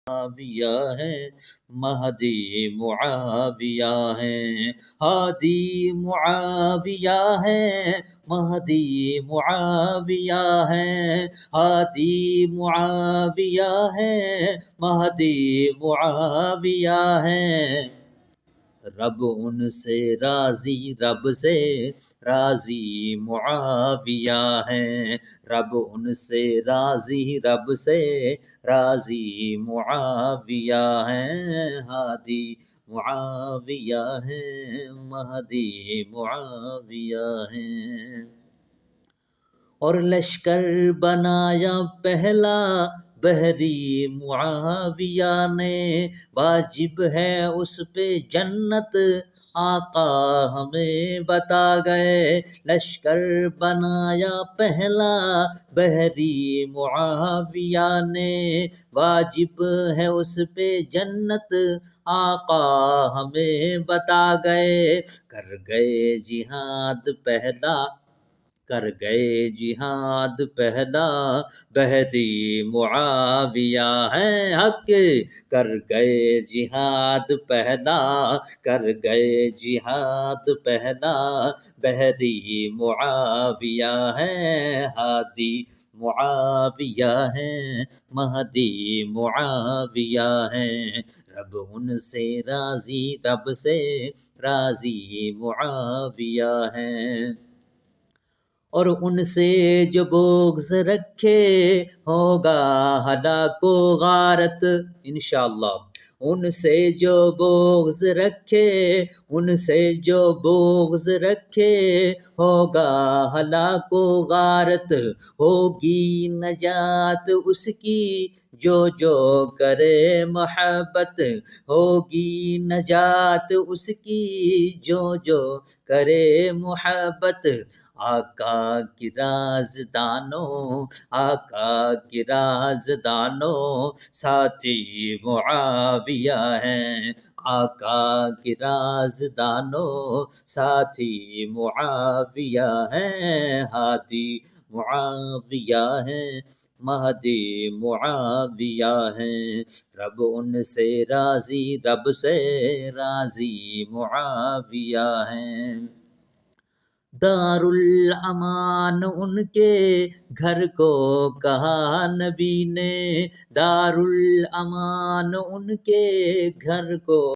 معاویہ ہے، مہدی معاویہ ہے، ہادی معاویہ ہے، مہدی معاویہ ہے، ہادی معاویہ ہے، مہدی معاویہ ہے۔ رب ان سے راضی، رب سے راضی معاویہ ہے، رب ان سے راضی، رب سے راضی معاویہ ہے، ہادی معاویہ ہے، مہدی معاویہ ہے۔ اور لشکر بنایا پہلا بحری معاویہ نے، واجب ہے اس پہ جنت آقا ہمیں بتا گئے۔ لشکر بنایا پہلا بحری معاویہ نے، واجب ہے اس پہ جنت آقا ہمیں بتا گئے۔ کر گئے جہاد پہلا، کر گئے جہاد پہلا بحری معاویہ ہے، حق کر گئے جہاد پہلا، کر گئے جہاد پہلا بحری معاویہ ہے، ہادی معاویہ ہے، مہدی معاویہ ہے۔ رب ان سے راضی، رب سے راضی معاویہ ہے۔ اور ان سے جو بغض رکھے ہوگا ہلاک و غارت، انشاءاللہ۔ ان سے جو بغض رکھے، ان سے جو بغض رکھے ہوگا ہلاک و غارت، ہوگی نجات اس کی جو جو کرے محبت، ہوگی نجات اس کی جو جو کرے محبت۔ آقا کی رازدانوں، آقا کی رازدانوں ساتھی معاویہ ہیں، آقا کی رازدانوں ساتھی معاویہ ہیں، ہادی معاویہ ہیں، مہدی معاویہ ہیں۔ رب ان سے راضی، رب سے راضی معاویہ ہیں۔ دارالامان ان کے گھر کو کہا نبی نے، دارالامان ان کے گھر کو